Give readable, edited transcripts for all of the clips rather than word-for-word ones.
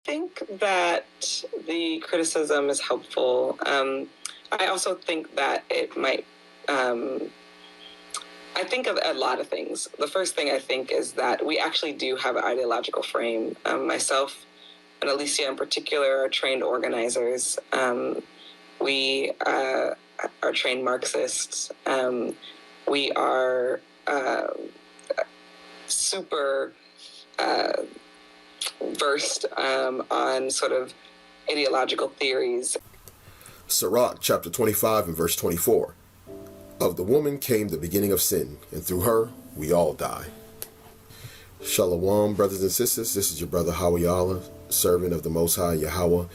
think that the criticism is helpful. I also think that it might, I think of a lot of things. The first thing I think is that we actually do have an ideological frame. Myself and Alicia in particular are trained organizers. We are trained Marxists. We are super versed on sort of ideological theories. Sirach chapter 25 and verse 24. Of the woman came the beginning of sin, and through her we all die. Shalom, brothers and sisters. This is your brother Hawaii, servant of the Most High Yahweh,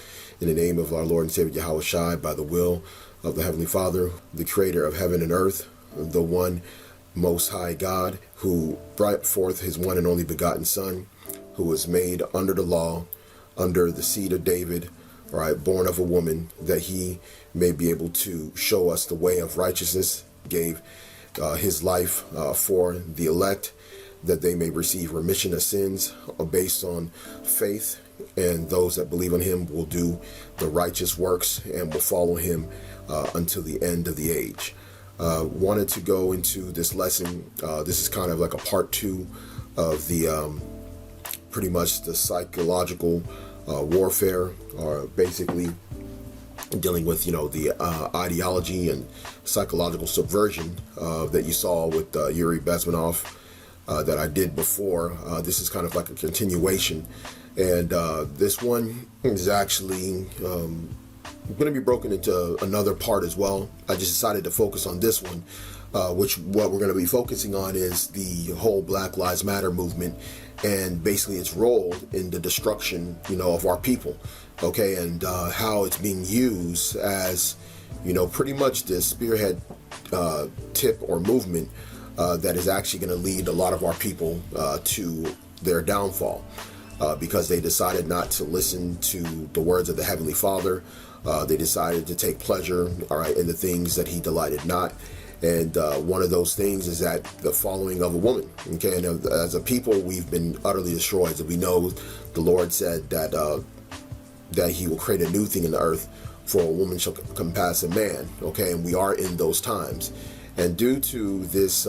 in the name of our Lord and Savior Yahawashi, by the will of the Heavenly Father, the Creator of heaven and earth, the one Most High God, who brought forth his one and only begotten Son, who was made under the law, under the seed of David, right, born of a woman, that he may be able to show us the way of righteousness, gave his life for the elect, that they may receive remission of sins based on faith, and those that believe on him will do the righteous works and will follow him until the end of the age. Wanted to go into this lesson. This is kind of like a part 2 of the pretty much the psychological warfare, or basically dealing with, the ideology and psychological subversion that you saw with Yuri Bezmenov that I did before. This is kind of like a continuation, and this one is actually going to be broken into another part as well. I just decided to focus on this one, which what we're going to be focusing on is the whole Black Lives Matter movement, and basically its role in the destruction, of our people. Okay, and how it's being used as, pretty much the spearhead tip or movement that is actually going to lead a lot of our people to their downfall, because they decided not to listen to the words of the Heavenly Father. They decided to take pleasure, all right, in the things that he delighted not. And one of those things is that the following of a woman. Okay, and as a people, we've been utterly destroyed. So we know the Lord said that that he will create a new thing in the earth, for a woman shall compass a man. Okay, and we are in those times. And due to this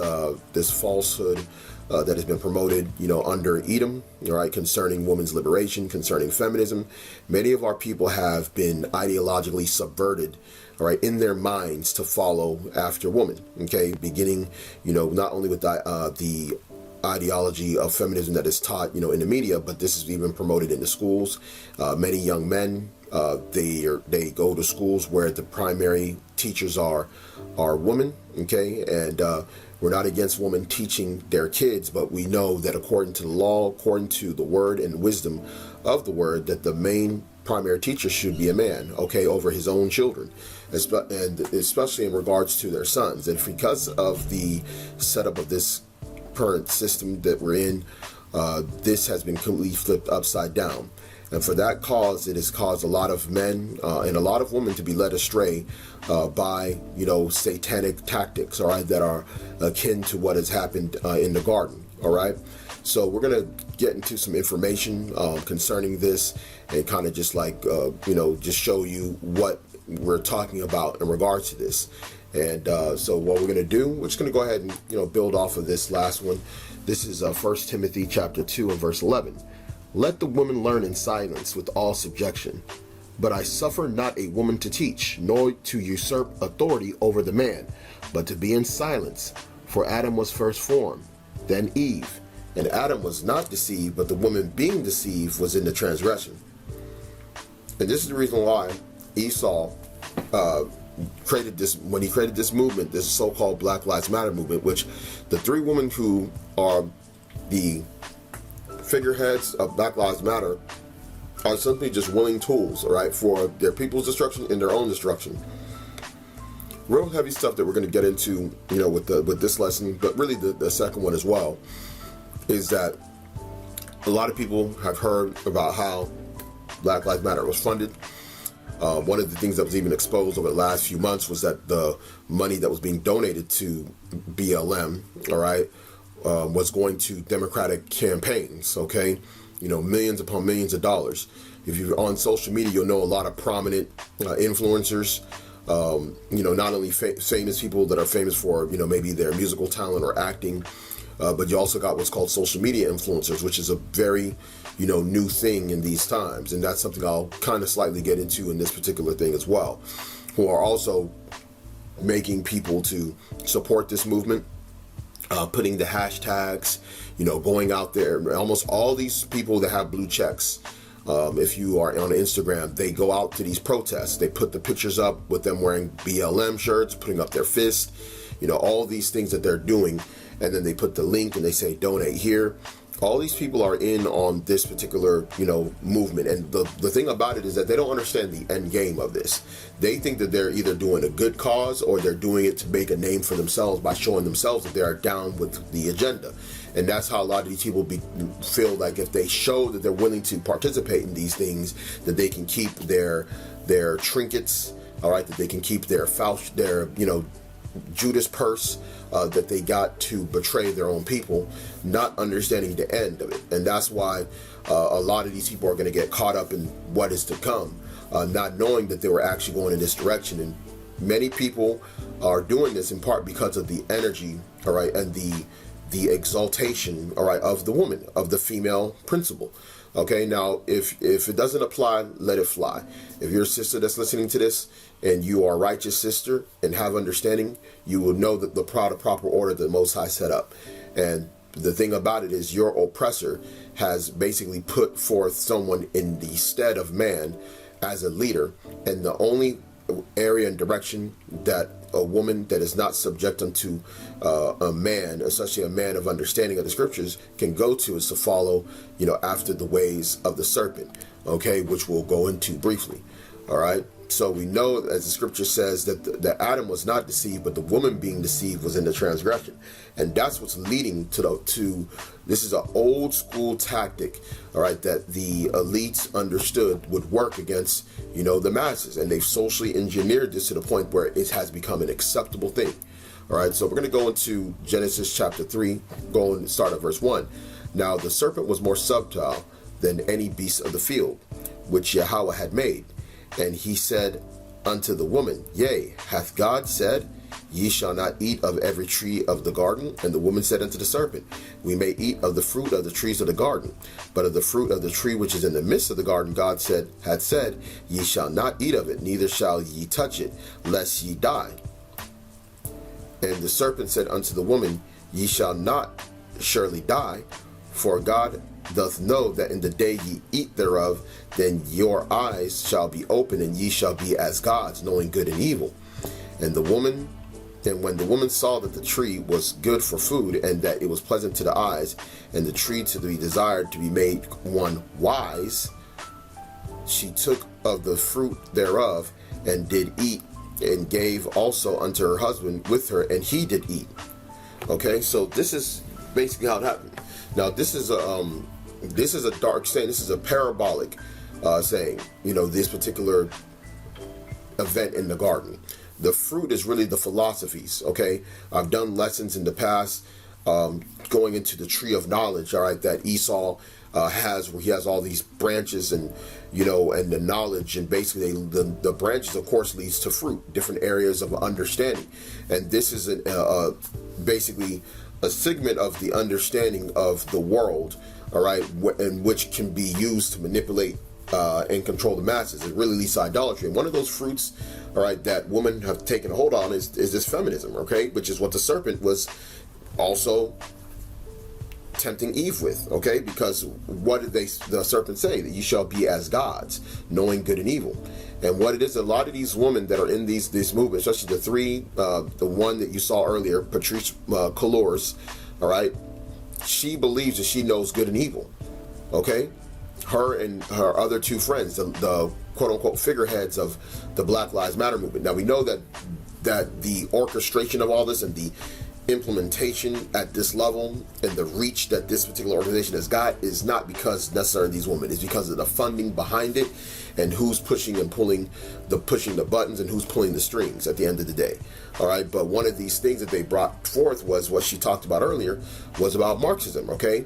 this falsehood that has been promoted, under Edom, right, concerning women's liberation, concerning feminism, many of our people have been ideologically subverted, all right, in their minds to follow after women. Okay, beginning, not only with the ideology of feminism that is taught, in the media, but this is even promoted in the schools. Many young men, they go to schools where the primary teachers are women. Okay, and we're not against women teaching their kids, but we know that according to the law, according to the word and wisdom of the word, that the main primary teacher should be a man, okay, over his own children, and especially in regards to their sons. And because of the setup of this current system that we're in, this has been completely flipped upside down. And for that cause, it has caused a lot of men and a lot of women to be led astray by, satanic tactics, all right, that are akin to what has happened in the garden, all right? So we're going to get into some information concerning this, and kind of just like, just show you what we're talking about in regards to this. And so what we're going to do, we're just going to go ahead and, build off of this last one. This is 1 Timothy chapter 2 and verse 11. Let the woman learn in silence with all subjection. But I suffer not a woman to teach, nor to usurp authority over the man, but to be in silence. For Adam was first formed, then Eve. And Adam was not deceived, but the woman being deceived was in the transgression. And this is the reason why Esau created this, when he created this movement, this so-called Black Lives Matter movement, which the 3 women who are the figureheads of Black Lives Matter are simply just willing tools, all right, for their people's destruction and their own destruction. Real heavy stuff that we're going to get into, with this lesson, but really the second one as well, is that a lot of people have heard about how Black Lives Matter was funded. One of the things that was even exposed over the last few months was that the money that was being donated to BLM, all right, was going to Democratic campaigns, okay? Millions upon millions of dollars. if you're on social media, you'll know a lot of prominent influencers. Not only famous people that are famous for, maybe their musical talent or acting, but you also got what's called social media influencers, which is a very, new thing in these times. And that's something I'll kind of slightly get into in this particular thing as well, who are also making people to support this movement, putting the hashtags, going out there. Almost all these people that have blue checks, if you are on Instagram, they go out to these protests. They put the pictures up with them wearing BLM shirts, putting up their fist, all these things that they're doing. And then they put the link and they say, donate here. All these people are in on this particular, movement. And the thing about it is that they don't understand the end game of this. They think that they're either doing a good cause or they're doing it to make a name for themselves by showing themselves that they are down with the agenda. And that's how a lot of these people feel like if they show that they're willing to participate in these things, that they can keep their trinkets, all right, that they can keep their Judas purse that they got to betray their own people, not understanding the end of it. And that's why a lot of these people are going to get caught up in what is to come, not knowing that they were actually going in this direction. And many people are doing this in part because of the energy, all right, and the exaltation, all right, of the woman, of the female principle. Okay, now if it doesn't apply, let it fly. If you're a sister that's listening to this and you are a righteous sister and have understanding, you will know that the proper order that the Most High set up. And the thing about it is your oppressor has basically put forth someone in the stead of man as a leader, and the only area and direction that a woman that is not subject unto a man, especially a man of understanding of the scriptures, can go to is to follow, after the ways of the serpent, okay, which we'll go into briefly. All right. So we know, as the scripture says, that Adam was not deceived, but the woman being deceived was in the transgression. And that's what's leading to this is an old school tactic, all right, that the elites understood would work against, the masses. And they've socially engineered this to the point where it has become an acceptable thing. All right, so we're going to go into Genesis chapter 3, go and start at verse 1. Now the serpent was more subtle than any beast of the field, which Yahweh had made. And he said unto the woman, Yea, hath God said, Ye shall not eat of every tree of the garden? And the woman said unto the serpent, We may eat of the fruit of the trees of the garden, but of the fruit of the tree which is in the midst of the garden, God hath said, Ye shall not eat of it, neither shall ye touch it, lest ye die. And the serpent said unto the woman, Ye shall not surely die, for God doth know that in the day ye eat thereof, then your eyes shall be open, and ye shall be as gods, knowing good and evil. And when the woman saw that the tree was good for food, and that it was pleasant to the eyes, and the tree to be desired to be made one wise, she took of the fruit thereof, and did eat, and gave also unto her husband with her, and he did eat. Okay, so this is basically how it happened. Now this is a dark saying. This is a parabolic saying. This particular event in the garden. The fruit is really the philosophies. Okay, I've done lessons in the past going into the tree of knowledge. All right, that Esau has, where he has all these branches and and the knowledge, and basically the branches of course leads to fruit, different areas of understanding. And this is basically a segment of the understanding of the world, all right, and which can be used to manipulate and control the masses. It really leads to idolatry. And one of those fruits, all right, that women have taken a hold on is this feminism, okay, which is what the serpent was also tempting Eve with, okay, because what did the serpent say? That you shall be as gods, knowing good and evil. And what it is, a lot of these women that are in these movements, especially the three, the one that you saw earlier, Patrice Cullors, all right, she believes that she knows good and evil, okay? Her and her other two friends, the quote-unquote figureheads of the Black Lives Matter movement. Now, we know that the orchestration of all this and the implementation at this level and the reach that this particular organization has got is not because necessarily these women. It's because of the funding behind it and who's pushing and pushing the buttons and who's pulling the strings at the end of the day. All right, but one of these things that they brought forth was what she talked about earlier, was about Marxism, okay?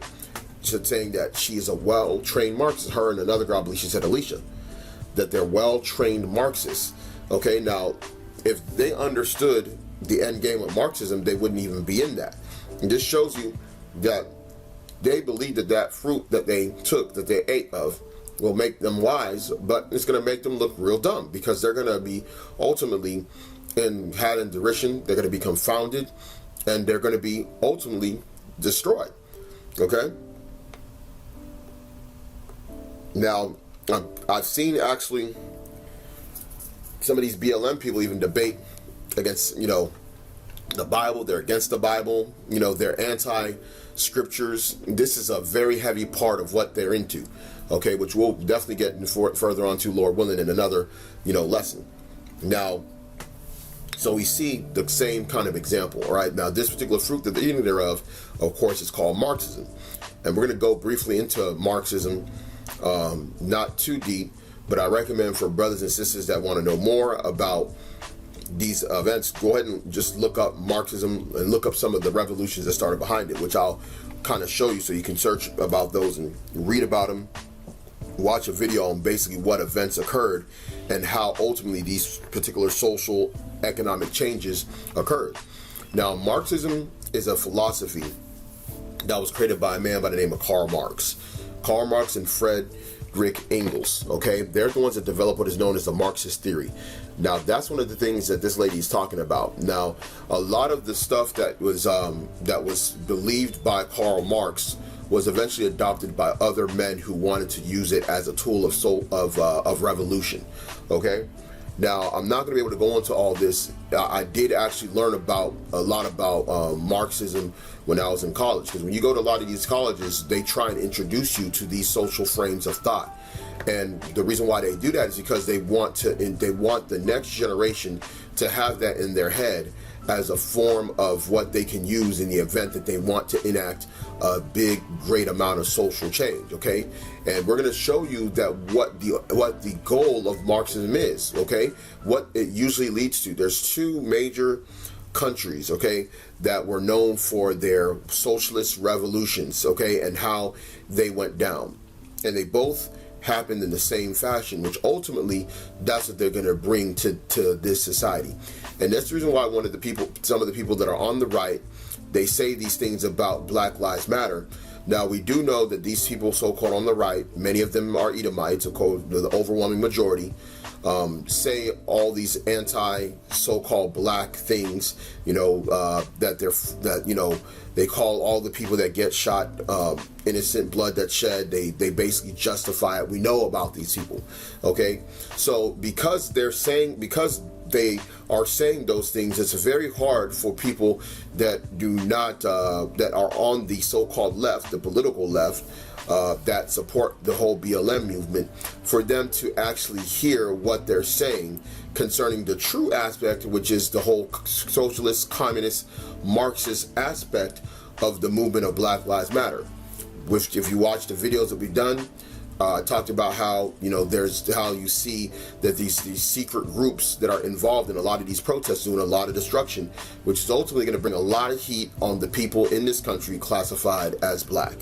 saying that she is a well-trained Marxist. Her and another girl, I believe she said Alicia, that they're well-trained Marxists. Okay, now, if they understood the end game of Marxism, they wouldn't even be in that. And this shows you that they believe that that fruit that they took, that they ate of, will make them wise, but it's going to make them look real dumb, because they're going to be ultimately had in derision, they're going to be confounded, and they're going to be ultimately destroyed. Okay? Now, I've seen actually some of these BLM people even debate against, the Bible. They're against the Bible. They're anti-scriptures. This is a very heavy part of what they're into, okay, which we'll definitely get further on to, Lord willing, in another, lesson. Now, so we see the same kind of example, all right? Now, this particular fruit that they're eating thereof, of course, is called Marxism. And we're going to go briefly into Marxism, not too deep, but I recommend for brothers and sisters that want to know more about these events, go ahead and just look up Marxism and look up some of the revolutions that started behind it, which I'll kind of show you so you can search about those and read about them, watch a video on basically what events occurred and how ultimately these particular social economic changes occurred. Now, Marxism is a philosophy that was created by a man by the name of Karl Marx. Karl Marx and Friedrich Engels, okay? They're the ones that developed what is known as the Marxist theory. Now, that's one of the things that this lady is talking about. Now, a lot of the stuff that was believed by Karl Marx was eventually adopted by other men who wanted to use it as a tool of revolution. Okay. Now, I'm not going to be able to go into all this. I did actually learn a lot about Marxism when I was in college, because when you go to a lot of these colleges, they try and introduce you to these social frames of thought. And the reason why they do that is because they want the next generation to have that in their head as a form of what they can use in the event that they want to enact a big, great amount of social change. Okay, and we're going to show you that what the goal of Marxism is. Okay, what it usually leads to. There's two major countries, okay, that were known for their socialist revolutions, okay, and how they went down, and they both happened in the same fashion, which ultimately that's what they're going to bring to this society. And that's the reason why some of the people that are on the right, they say these things about Black Lives Matter. Now, we do know that these people so-called on the right, many of them are Edomites, so-called the overwhelming majority, say all these anti so-called black things, they call all the people that get shot innocent blood that's shed. They basically justify it. We know about these people. Okay, so because they are saying those things, it's very hard for people that do not that are on the so-called left, the political left, that support the whole BLM movement, for them to actually hear what they're saying concerning the true aspect, which is the whole socialist, communist, Marxist aspect of the movement of Black Lives Matter. Which, if you watch the videos that we've done, talked about how, there's how you see that these secret groups that are involved in a lot of these protests doing a lot of destruction, which is ultimately going to bring a lot of heat on the people in this country classified as black.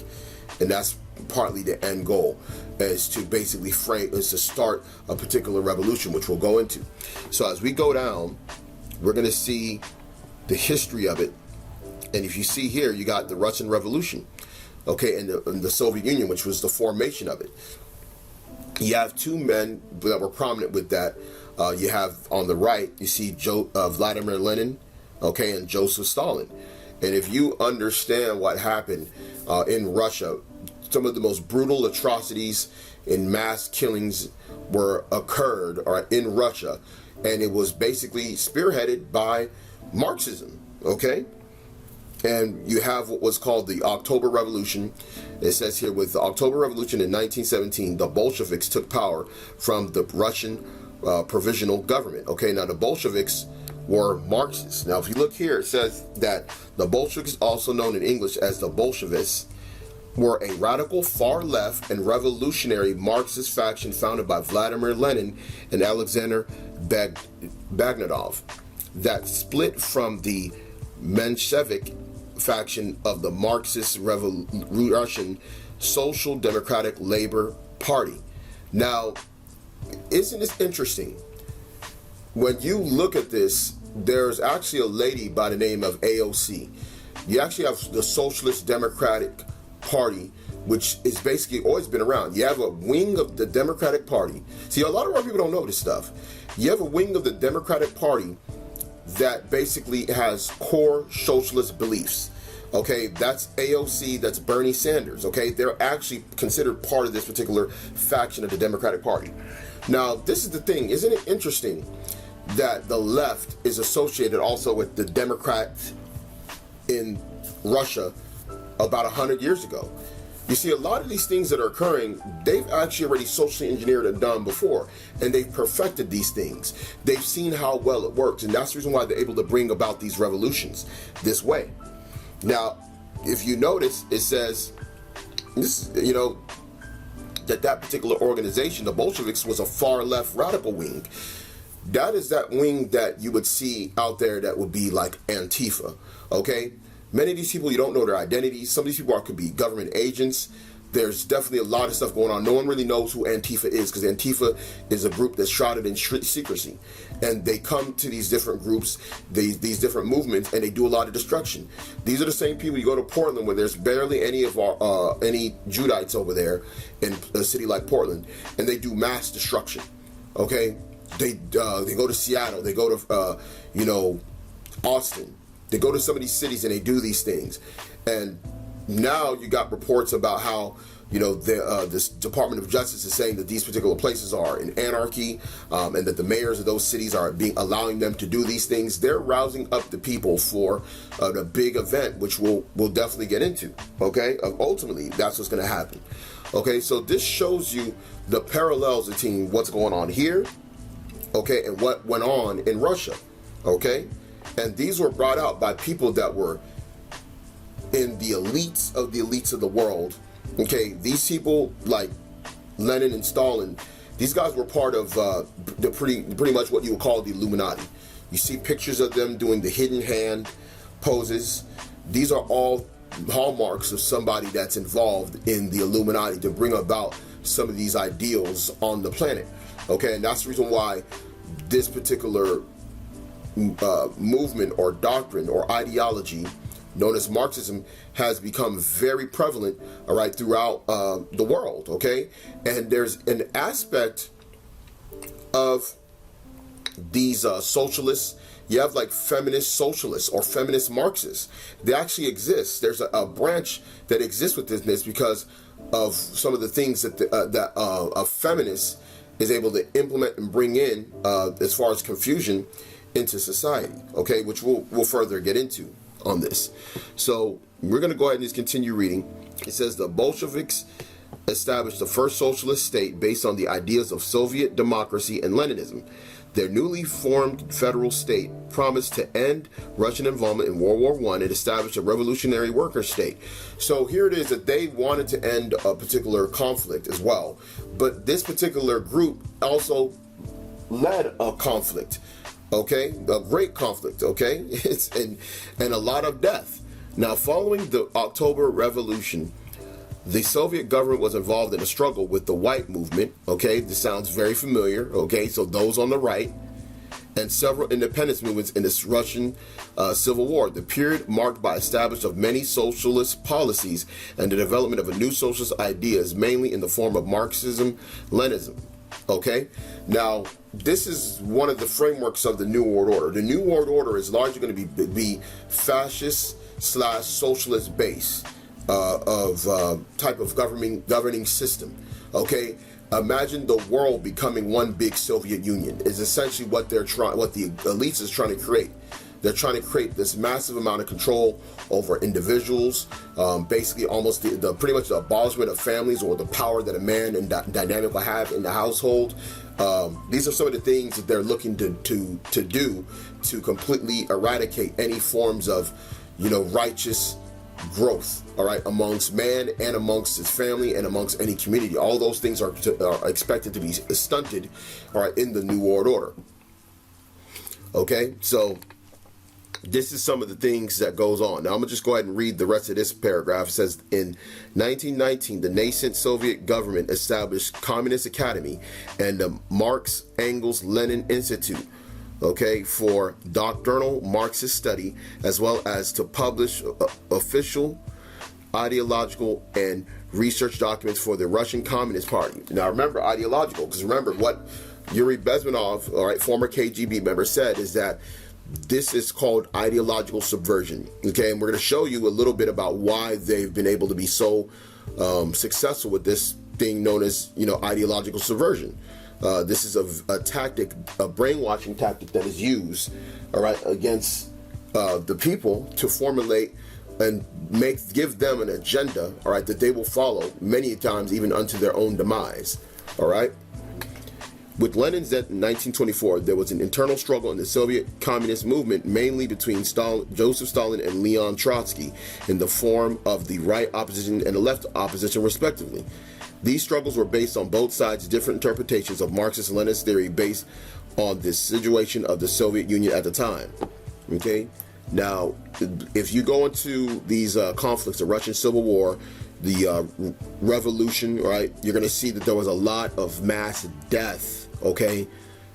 And that's partly the end goal, is to basically start a particular revolution, which we'll go into. So as we go down, we're going to see the history of it. And if you see here, you got the Russian Revolution, okay, and the Soviet Union, which was the formation of it. You have two men that were prominent with that. You have on the right, you see Vladimir Lenin, okay, and Joseph Stalin. And if you understand what happened in Russia, some of the most brutal atrocities and mass killings occurred in Russia, and it was basically spearheaded by Marxism, okay? And you have what was called the October Revolution. It says here, with the October Revolution in 1917, the Bolsheviks took power from the Russian provisional government. Okay, now the Bolsheviks were Marxists. Now, if you look here, it says that the Bolsheviks, also known in English as the Bolshevists, were a radical far-left and revolutionary Marxist faction founded by Vladimir Lenin and Alexander Bagnadov that split from the Menshevik faction of the Marxist Russian Social Democratic Labor Party. Now, isn't this interesting? When you look at this, there's actually a lady by the name of AOC. You actually have the Socialist Democratic Party, which is basically always been around. You have a wing of the Democratic Party. See, a lot of our people don't know this stuff. You have a wing of the Democratic Party that basically has core socialist beliefs. Okay, that's AOC, that's Bernie Sanders. Okay, they're actually considered part of this particular faction of the Democratic Party. Now, this is the thing. Isn't it interesting that the left is associated also with the Democrats in Russia about 100 years ago? You see, a lot of these things that are occurring, they've actually already socially engineered and done before, and they've perfected these things. They've seen how well it works, and that's the reason why they're able to bring about these revolutions this way. Now, if you notice, it says, this, that particular organization, the Bolsheviks, was a far left radical wing. That is that wing that you would see out there that would be like Antifa, okay? Many of these people, you don't know their identities. Some of these people could be government agents. There's definitely a lot of stuff going on. No one really knows who Antifa is, because Antifa is a group that's shrouded in secrecy. And they come to these different groups, these different movements, and they do a lot of destruction. These are the same people. You go to Portland, where there's barely any of any Judites over there in a city like Portland, and they do mass destruction. Okay, they go to Seattle, they go to Austin. They go to some of these cities and they do these things. And now you got reports about how, this Department of Justice is saying that these particular places are in anarchy, and that the mayors of those cities are allowing them to do these things. They're rousing up the people for a big event, which we'll definitely get into. Okay, ultimately that's what's going to happen. Okay, so this shows you the parallels between what's going on here, okay, and what went on in Russia. Okay. And these were brought out by people that were in the elites of the world. Okay, these people like Lenin and Stalin, these guys were part of the pretty much what you would call the Illuminati. You see pictures of them doing the hidden hand poses. These are all hallmarks of somebody that's involved in the Illuminati to bring about some of these ideals on the planet. Okay, and that's the reason why this particular movement or doctrine or ideology known as Marxism has become very prevalent, all right, throughout the world. Okay, and there's an aspect of these socialists. You have like feminist socialists or feminist Marxists. They actually exist. There's a branch that exists within this because of some of the things that a feminist is able to implement and bring in as far as confusion into society, okay, which we'll further get into on this. So we're going to go ahead and just continue reading. It says the Bolsheviks established the first socialist state based on the ideas of Soviet democracy and Leninism. Their newly formed federal state promised to end Russian involvement in World War I and establish a revolutionary worker state. So here it is that they wanted to end a particular conflict as well. But this particular group also led a conflict. Okay, a great conflict, okay, and a lot of death. Now, following the October Revolution, the Soviet government was involved in a struggle with the white movement, okay, this sounds very familiar, okay, so those on the right, and several independence movements in this Russian Civil War, the period marked by establishment of many socialist policies and the development of a new socialist ideas, mainly in the form of Marxism, Leninism. Okay, now this is one of the frameworks of the New World Order. The New World Order is largely going to be fascist/socialist base of type of governing system. Okay, imagine the world becoming one big Soviet Union is essentially what the elites is trying to create. They're trying to create this massive amount of control over individuals, basically almost the pretty much the abolishment of families or the power that a man and dynamic will have in the household. These are some of the things that they're looking to do to completely eradicate any forms of, righteous growth, all right, amongst man and amongst his family and amongst any community. All those things are expected to be stunted, all right, in the New World Order. Okay, so this is some of the things that goes on. Now I'm gonna just go ahead and read the rest of this paragraph. It says, in 1919, the nascent Soviet government established Communist Academy and the Marx Engels Lenin Institute, okay, for doctrinal Marxist study, as well as to publish official ideological and research documents for the Russian Communist Party. Now remember, ideological, because remember what Yuri Bezmenov, all right, former KGB member, said is that this is called ideological subversion. Okay, and we're going to show you a little bit about why they've been able to be so successful with this thing known as, ideological subversion. This is a tactic, a brainwashing tactic that is used, all right, against the people to formulate and give them an agenda, all right, that they will follow many times even unto their own demise, all right. With Lenin's death in 1924, there was an internal struggle in the Soviet communist movement, mainly between Joseph Stalin and Leon Trotsky, in the form of the right opposition and the left opposition, respectively. These struggles were based on both sides' different interpretations of Marxist and Leninist theory based on the situation of the Soviet Union at the time. Okay? Now, if you go into these conflicts, the Russian Civil War, the revolution, right, you're going to see that there was a lot of mass death. Okay,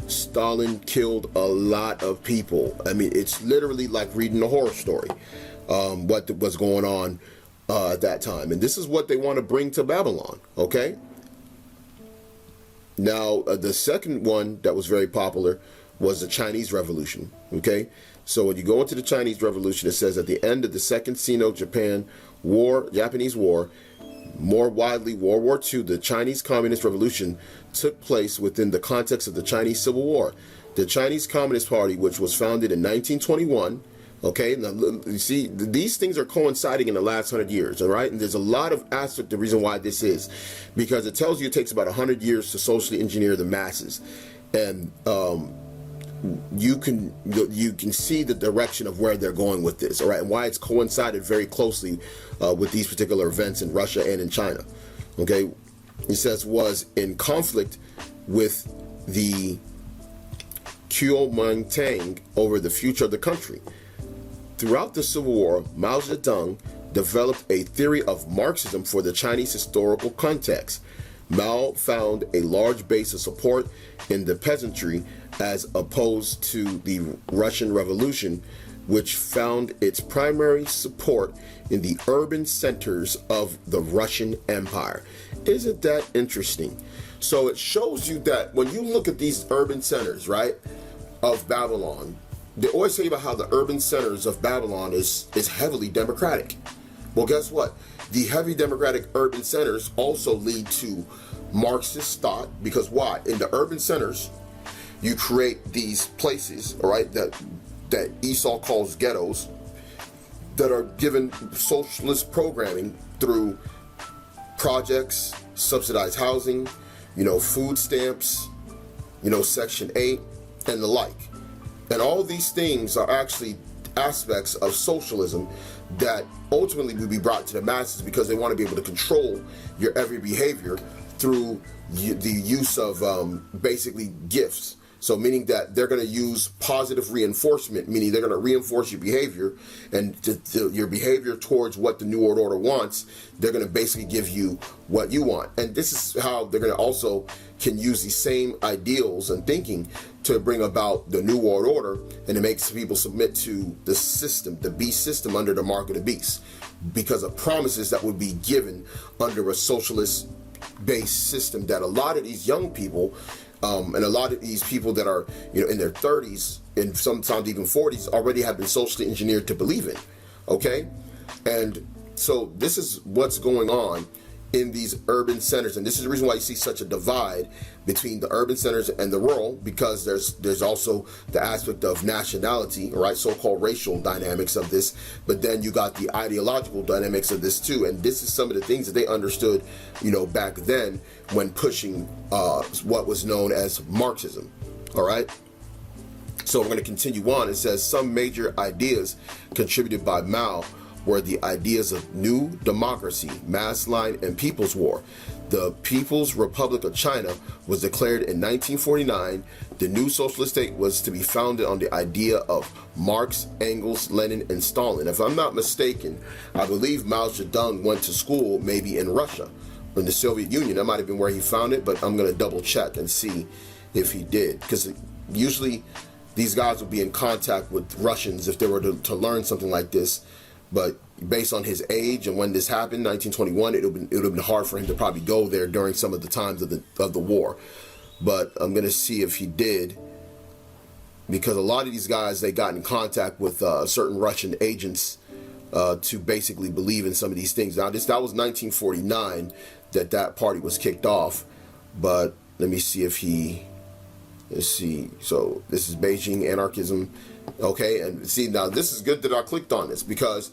Stalin killed a lot of people. I mean, it's literally like reading a horror story, what was going on at that time. And this is what they want to bring to Babylon, okay? Now, the second one that was very popular was the Chinese Revolution, okay? So when you go into the Chinese Revolution, it says at the end of the Second Sino-Japanese War, more widely, World War II, the Chinese Communist Revolution took place within the context of the Chinese Civil War. The Chinese Communist Party, which was founded in 1921, okay, now you see, these things are coinciding in the last 100 years, all right? And there's a lot of aspect, the reason why this is, because it tells you it takes about 100 years to socially engineer the masses. And you can see the direction of where they're going with this, all right, and why it's coincided very closely with these particular events in Russia and in China. Okay, it says was in conflict with the Kuomintang over the future of the country. Throughout the Civil War, Mao Zedong developed a theory of Marxism for the Chinese historical context. Mao found a large base of support in the peasantry as opposed to the Russian Revolution, which found its primary support in the urban centers of the Russian Empire. Isn't that interesting? So it shows you that when you look at these urban centers, right, of Babylon, they always say about how the urban centers of Babylon is heavily democratic. Well, guess what? The heavy democratic urban centers also lead to Marxist thought, because why? In the urban centers, you create these places, all right, that Esau calls ghettos, that are given socialist programming through projects, subsidized housing, food stamps, Section 8, and the like. And all these things are actually aspects of socialism that ultimately will be brought to the masses because they want to be able to control your every behavior through the use of basically gifts. So meaning that they're going to use positive reinforcement, meaning they're going to reinforce your behavior, and your behavior towards what the New World Order wants, they're going to basically give you what you want. And this is how they're going to also can use these same ideals and thinking to bring about the New World Order, and it makes people submit to the system, the beast system, under the mark of the beast, because of promises that would be given under a socialist based system that a lot of these young people and a lot of these people that are in their 30s and sometimes even 40s already have been socially engineered to believe in. Okay, and so this is what's going on in these urban centers, and this is the reason why you see such a divide between the urban centers and the rural, because there's also the aspect of nationality, right, so-called racial dynamics of this, but then you got the ideological dynamics of this too. And this is some of the things that they understood back then when pushing what was known as Marxism. All right, so we're going to continue on. It says some major ideas contributed by Mao were the ideas of new democracy, mass line, and people's war. The People's Republic of China was declared in 1949. The new socialist state was to be founded on the idea of Marx, Engels, Lenin, and Stalin. If I'm not mistaken, I believe Mao Zedong went to school maybe in Russia, in the Soviet Union. That might have been where he found it, but I'm going to double check and see if he did. Because usually these guys would be in contact with Russians if they were to learn something like this. But based on his age and when this happened, 1921, it would have been hard for him to probably go there during some of the times of the war. But I'm going to see if he did, because a lot of these guys, they got in contact with certain Russian agents to basically believe in some of these things. Now, that was 1949 that party was kicked off. But let me see if he... Let's see. So this is Beijing anarchism. Okay, and see, now this is good that I clicked on this, because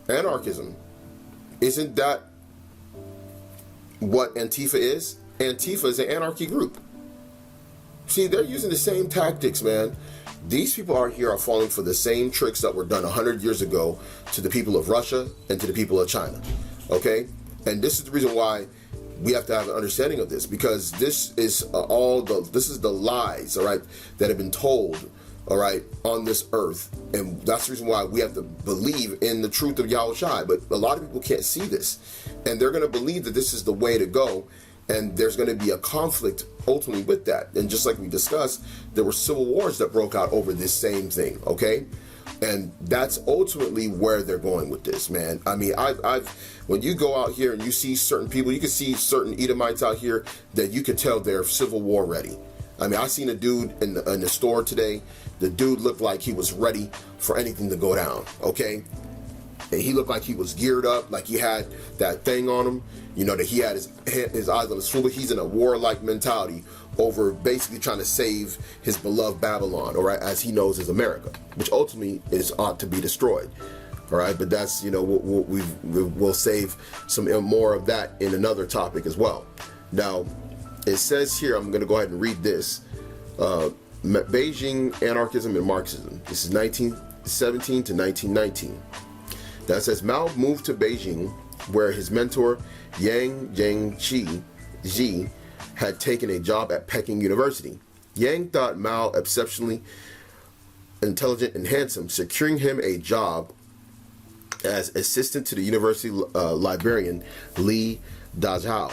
anarchism, isn't that what Antifa is? Antifa is an anarchy group. See, they're using the same tactics, man. These people out here are falling for the same tricks that were done 100 years ago to the people of Russia and to the people of China. Okay, and this is the reason why we have to have an understanding of this, because this is the lies, all right, that have been told, all right, on this earth. And that's the reason why we have to believe in the truth of Yahawashi. But a lot of people can't see this, and they're going to believe that this is the way to go, and there's going to be a conflict ultimately with that. And just like we discussed, there were civil wars that broke out over this same thing, okay? And that's ultimately where they're going with this, man. I mean, when you go out here and you see certain people, you can see certain Edomites out here that you can tell they're Civil War ready. I mean, I seen a dude in the store today. The dude looked like he was ready for anything to go down, okay? And he looked like he was geared up, like he had that thing on him, you know, that he had his eyes on the swivel. He's in a warlike mentality over basically trying to save his beloved Babylon, all right, as he knows is America, which ultimately ought to be destroyed, all right. But that's, you know, we'll save some more of that in another topic as well. Now, it says here, I'm going to go ahead and read this. Beijing Anarchism and Marxism. This is 1917 to 1919. That says Mao moved to Beijing, where his mentor Yang Jingji had taken a job at Peking University. Yang thought Mao exceptionally intelligent and handsome, securing him a job as assistant to the university librarian Li Dazhao,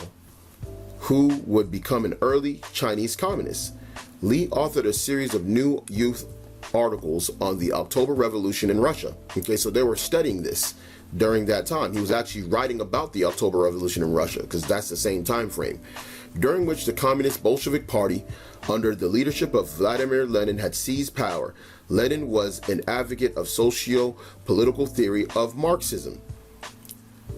who would become an early Chinese communist. Li authored a series of new youth articles on the October Revolution in Russia. Okay, so they were studying this during that time. He was actually writing about the October Revolution in Russia, because that's the same time frame, during which the Communist Bolshevik Party, under the leadership of Vladimir Lenin, had seized power. Lenin was an advocate of socio-political theory of Marxism,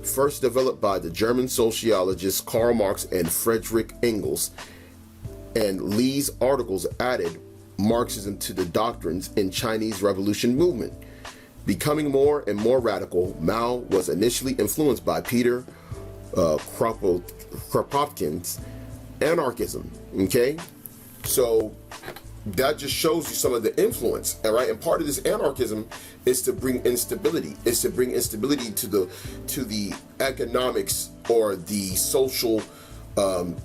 first developed by the German sociologists Karl Marx and Friedrich Engels, and Li's articles added Marxism to the doctrines in Chinese Revolution movement. Becoming more and more radical, Mao was initially influenced by Peter Kropotkin's anarchism. Okay, so that just shows you some of the influence, all right. And part of this anarchism is to bring instability. Is to bring instability to the economics or the social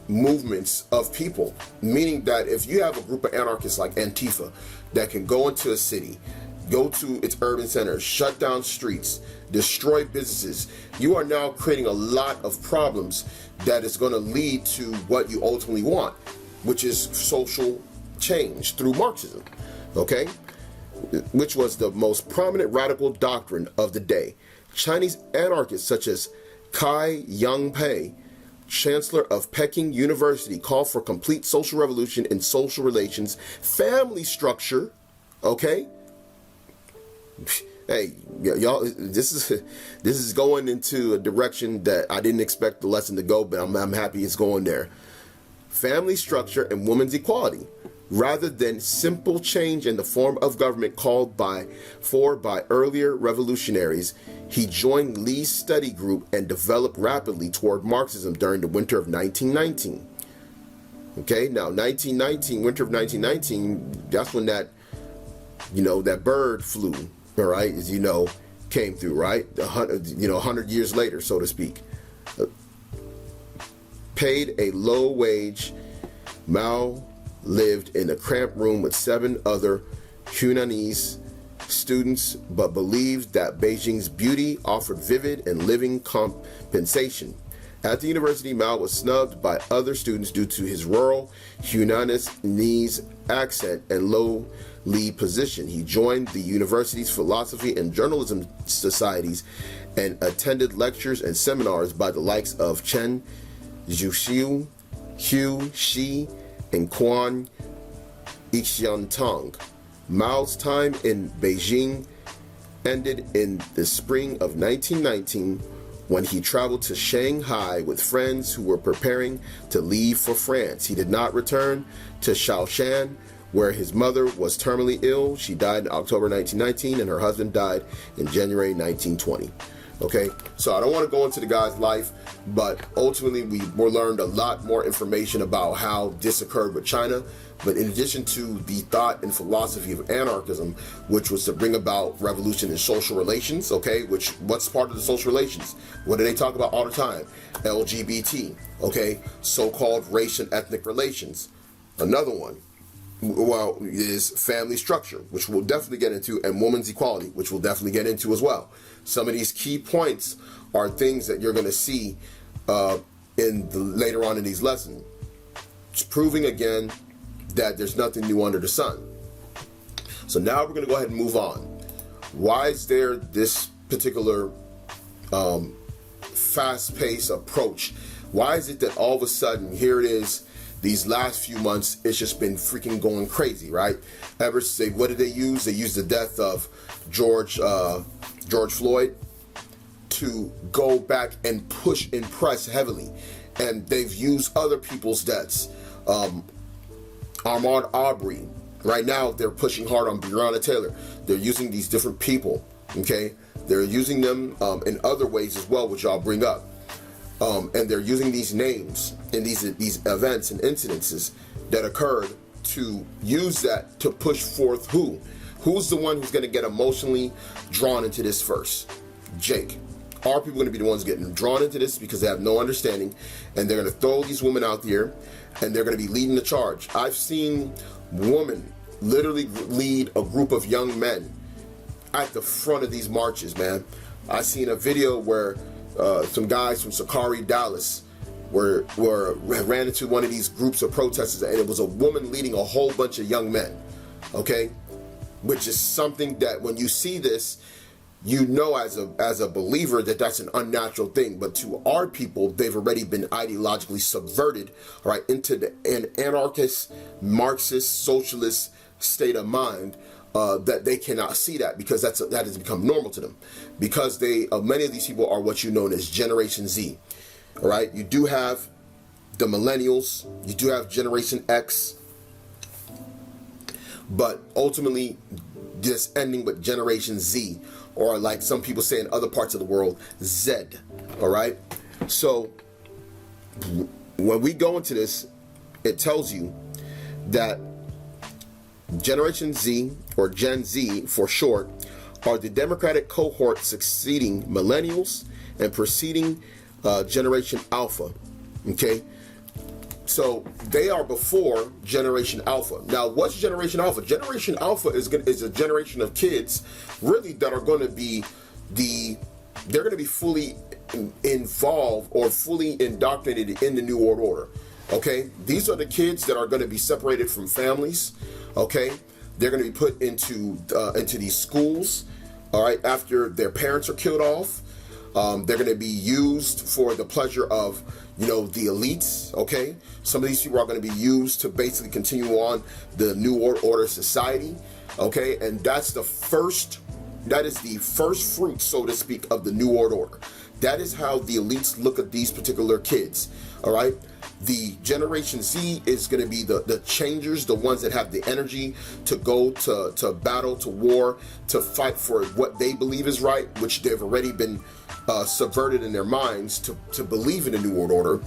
movements of people. Meaning that if you have a group of anarchists like Antifa that can go into a city, go to its urban centers, shut down streets, destroy businesses, you are now creating a lot of problems that is going to lead to what you ultimately want, which is social change through Marxism, okay? Which was the most prominent radical doctrine of the day. Chinese anarchists such as Cai Yangpei, Chancellor of Peking University, called for complete social revolution in social relations, family structure, okay? Hey, y'all, this is going into a direction that I didn't expect the lesson to go, but I'm happy it's going there. Family structure and women's equality, rather than simple change in the form of government called for by earlier revolutionaries. He joined Li's study group and developed rapidly toward Marxism during the winter of 1919. Okay, now 1919, winter of 1919, that's when that, you know, that bird flew, all right, as you know, came through, right? 100 years later, so to speak. Paid a low wage, Mao lived in a cramped room with 7 other Hunanese students, but believed that Beijing's beauty offered vivid and living compensation. At the university, Mao was snubbed by other students due to his rural Hunanese accent and lowly position. He joined the university's philosophy and journalism societies and attended lectures and seminars by the likes of Chen Zhuxiu, Hu Shi, and Quan Xiantong. Mao's time in Beijing ended in the spring of 1919 when he traveled to Shanghai with friends who were preparing to leave for France. He did not return to Shaoshan, where his mother was terminally ill. She died in October 1919, and her husband died in January 1920. Okay, so I don't want to go into the guy's life, but ultimately we learned a lot more information about how this occurred with China. But in addition to the thought and philosophy of anarchism, which was to bring about revolution in social relations, okay, what's part of the social relations? What do they talk about all the time? LGBT, okay, so-called race and ethnic relations. Another one, well, is family structure, which we'll definitely get into, and women's equality, which we'll definitely get into as well. Some of these key points are things that you're going to see later on in these lessons. It's proving again that there's nothing new under the sun. So now we're going to go ahead and move on. Why is there this particular fast-paced approach? Why is it that all of a sudden, here it is, these last few months, it's just been freaking going crazy, right? Ever since, what did they use? They used the death of George Floyd to go back and push and press heavily. And they've used other people's deaths. Ahmaud Arbery, right now they're pushing hard on Breonna Taylor. They're using these different people, okay? They're using them in other ways as well, which I'll bring up. And they're using these names and these events and incidences that occurred to use that to push forth who? Who's the one who's going to get emotionally drawn into this first? Jake. Are people going to be the ones getting drawn into this because they have no understanding, and they're going to throw these women out there and they're going to be leading the charge? I've seen women literally lead a group of young men at the front of these marches, man. I seen a video where some guys from Sakari, Dallas, ran into one of these groups of protesters, and it was a woman leading a whole bunch of young men, okay? Which is something that when you see this, you know as a believer that that's an unnatural thing. But to our people, they've already been ideologically subverted, right, into an anarchist, Marxist, socialist state of mind, that they cannot see that because that has become normal to them. Because many of these people are what you know as Generation Z, all right? You do have the millennials, you do have Generation X, but ultimately just ending with Generation Z, or like some people say in other parts of the world, Z, all right? So when we go into this, it tells you that Generation Z, or Gen Z for short, are the democratic cohort succeeding millennials and preceding Generation Alpha, okay? So they are before Generation Alpha. Now, what's Generation Alpha? Generation Alpha is a generation of kids, really, that are going to be they're going to be fully involved or fully indoctrinated in the New World Order. Okay, these are the kids that are going to be separated from families. Okay, they're going to be put into these schools. All right, after their parents are killed off. They're going to be used for the pleasure of, the elites, okay? Some of these people are going to be used to basically continue on the New World Order society, okay? And that is the first fruit, so to speak, of the New World Order. That is how the elites look at these particular kids, all right? The Generation Z is going to be the changers, the ones that have the energy to go to battle, to war, to fight for what they believe is right, which they've already been subverted in their minds to believe in the New World Order.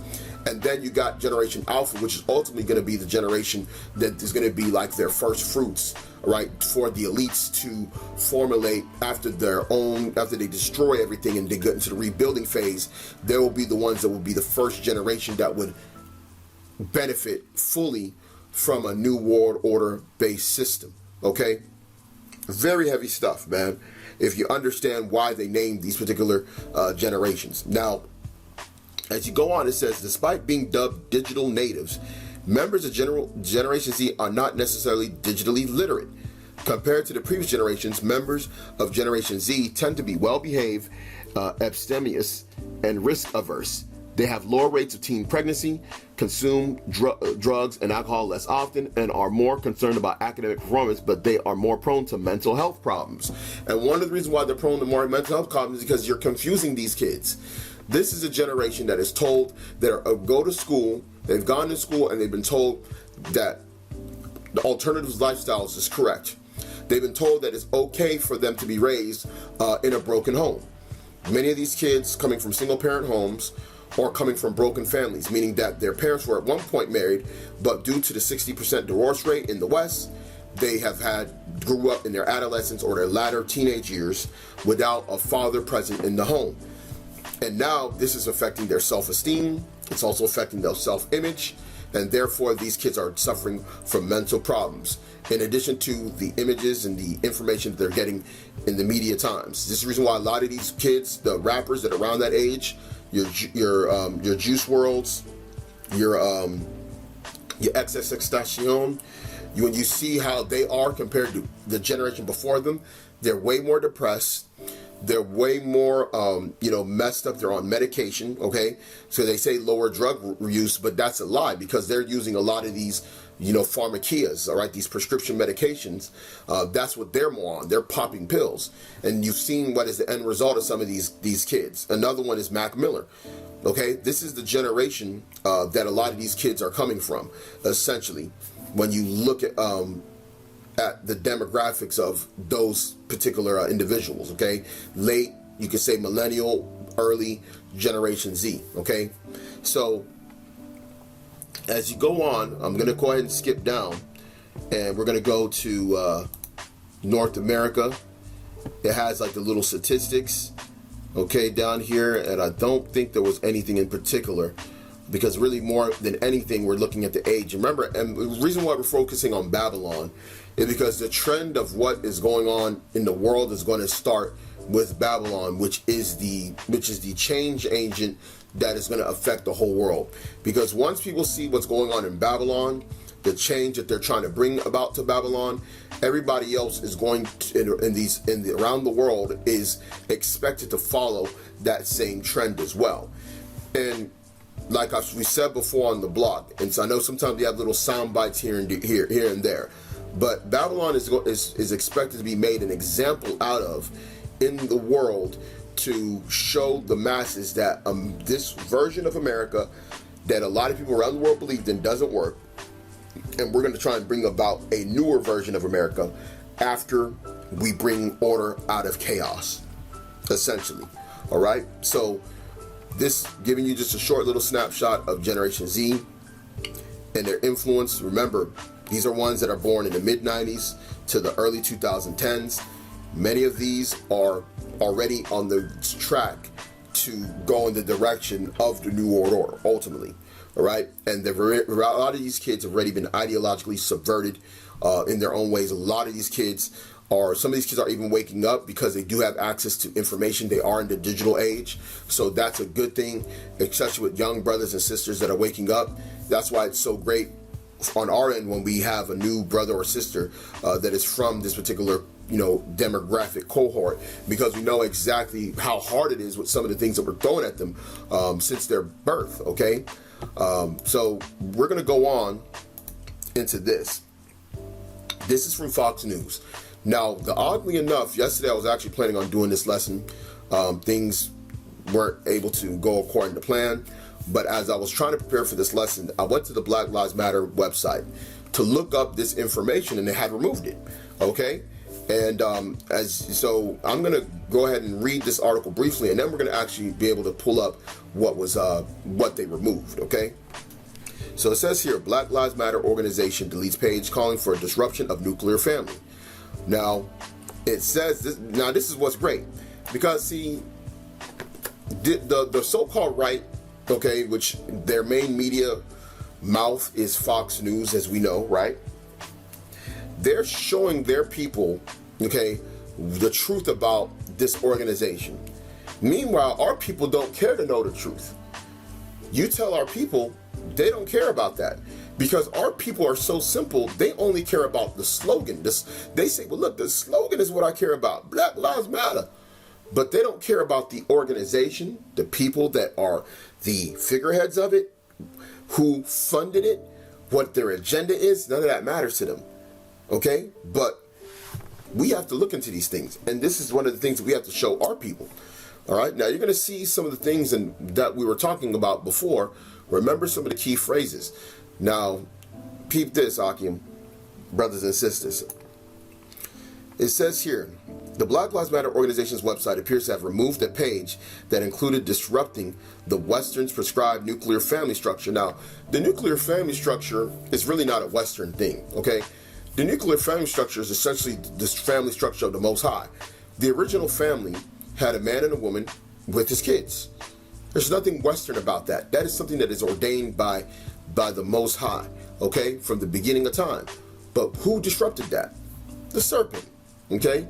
And then you got Generation Alpha, which is ultimately going to be the generation that is going to be like their first fruits, right, for the elites to formulate after they destroy everything and they get into the rebuilding phase. They will be the ones that will be the first generation that would benefit fully from a new world order based system. Okay, very heavy stuff, man, if you understand why they named these particular generations. Now, as you go on, it says, despite being dubbed digital natives, members of Generation Z are not necessarily digitally literate. Compared to the previous generations, members of Generation Z tend to be well-behaved, abstemious, and risk-averse. They have lower rates of teen pregnancy, consume drugs and alcohol less often, and are more concerned about academic performance, but they are more prone to mental health problems. And one of the reasons why they're prone to more mental health problems is because you're confusing these kids. This is a generation that is told that go to school, they've gone to school and they've been told that the alternative lifestyles is correct. They've been told that it's okay for them to be raised in a broken home. Many of these kids coming from single parent homes or coming from broken families, meaning that their parents were at one point married, but due to the 60% divorce rate in the West, they grew up in their adolescence or their latter teenage years without a father present in the home. And now this is affecting their self-esteem. It's also affecting their self-image. And therefore, these kids are suffering from mental problems, in addition to the images and the information that they're getting in the media times. This is the reason why a lot of these kids, the rappers that are around that age, your Juice WRLDs, your XXXTentacion, when you see how they are compared to the generation before them, they're way more depressed. They're way more, messed up. They're on medication, okay? So they say lower drug use, but that's a lie because they're using a lot of these, pharmakias, all right? These prescription medications. That's what they're more on. They're popping pills. And you've seen what is the end result of some of these kids. Another one is Mac Miller, okay? This is the generation that a lot of these kids are coming from, essentially. When you look at the demographics of those particular individuals, okay? Late, you could say millennial, early Generation Z, okay? So, as you go on, I'm going to go ahead and skip down, and we're going to go to North America. It has like the little statistics, okay, down here, and I don't think there was anything in particular, because really more than anything, we're looking at the age. Remember, and the reason why we're focusing on Babylon is because the trend of what is going on in the world is going to start with Babylon, which is the change agent that is going to affect the whole world. Because once people see what's going on in Babylon, the change that they're trying to bring about to Babylon, everybody else is going to, around the world is expected to follow that same trend as well. And like we said before on the blog, and so I know sometimes we have little sound bites here and there, but Babylon is expected to be made an example out of in the world to show the masses that this version of America that a lot of people around the world believed in doesn't work, and we're going to try and bring about a newer version of America after we bring order out of chaos, essentially. All right, so this giving you just a short little snapshot of Generation Z and their influence. Remember, these are ones that are born in the mid-90s to the early 2010s. Many of these are already on the track to go in the direction of the New World Order, ultimately. All right? And a lot of these kids have already been ideologically subverted in their own ways. Some of these kids are even waking up because they do have access to information. They are in the digital age. So that's a good thing, especially with young brothers and sisters that are waking up. That's why it's so great on our end when we have a new brother or sister that is from this particular demographic cohort, because we know exactly how hard it is with some of the things that we're throwing at them since their birth. Okay, so we're going to go on into this. This is from Fox News. Now, oddly enough, yesterday I was actually planning on doing this lesson. Things weren't able to go according to plan. But as I was trying to prepare for this lesson, I went to the Black Lives Matter website to look up this information, and they had removed it. Okay? And I'm going to go ahead and read this article briefly, and then we're going to actually be able to pull up what they removed. Okay. So it says here, Black Lives Matter organization deletes page calling for a disruption of nuclear family. Now, it says this. Now, this is what's great, because see, the so-called right, okay, which their main media mouth is Fox News, as we know, right? They're showing their people, okay, the truth about this organization. Meanwhile, our people don't care to know the truth. You tell our people, they don't care about that, because our people are so simple. They only care about the slogan. They say, well, look, the slogan is what I care about. Black Lives Matter. But they don't care about the organization, the people that are the figureheads of it, who funded it, what their agenda is. None of that matters to them. Okay? But we have to look into these things. And this is one of the things that we have to show our people. All right? Now, you're going to see some of the things that we were talking about before. Remember some of the key phrases. Now, peep this, Akim, brothers and sisters. It says here, the Black Lives Matter organization's website appears to have removed a page that included disrupting the Western's prescribed nuclear family structure. Now, the nuclear family structure is really not a Western thing, okay? The nuclear family structure is essentially this family structure of the Most High. The original family had a man and a woman with his kids. There's nothing Western about that. That is something that is ordained by the Most High, okay, from the beginning of time. But who disrupted that? The serpent, okay?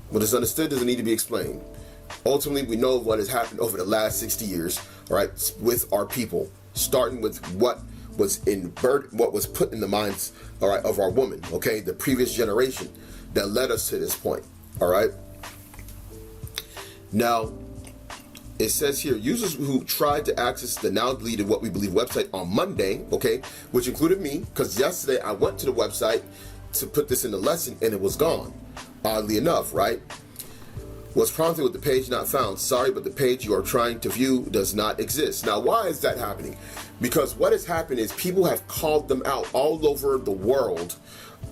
What is understood doesn't need to be explained. Ultimately, we know what has happened over the last 60 years, all right, with our people, starting with what was put in the minds, all right, of our woman, okay, the previous generation that led us to this point, all right? Now, it says here, users who tried to access the now deleted What We Believe website on Monday, okay, which included me, because yesterday I went to the website to put this in the lesson and it was gone, oddly enough, right? Was prompted with the page not found. Sorry, but the page you are trying to view does not exist. Now, why is that happening? Because what has happened is people have called them out all over the world.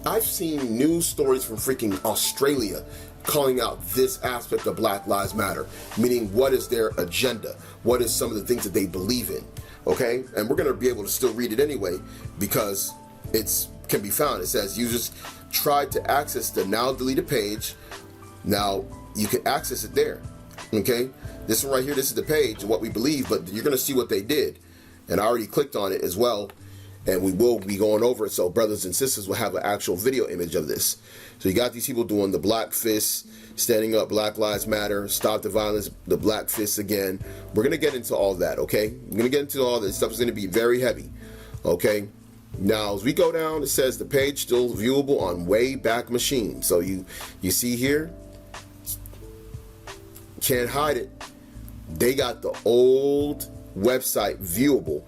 I've seen news stories from freaking Australia calling out this aspect of Black Lives Matter, meaning what is their agenda? What is some of the things that they believe in? Okay, and we're going to be able to still read it anyway because it's can be found. It says users tried to access the now deleted page. Now you can access it there. Okay, this one right here, this is the page of What We Believe, but you're going to see what they did, and I already clicked on it as well, and we will be going over it, so brothers and sisters will have an actual video image of this. So you got these people doing the black fist, standing up, Black Lives Matter, stop the violence, the black fist again. We're going to get into all that, okay? We're going to get into all this stuff. Is going to be very heavy, okay? Now, as we go down, it says the page still viewable on Wayback Machine. So you see here, can't hide it. They got the old website viewable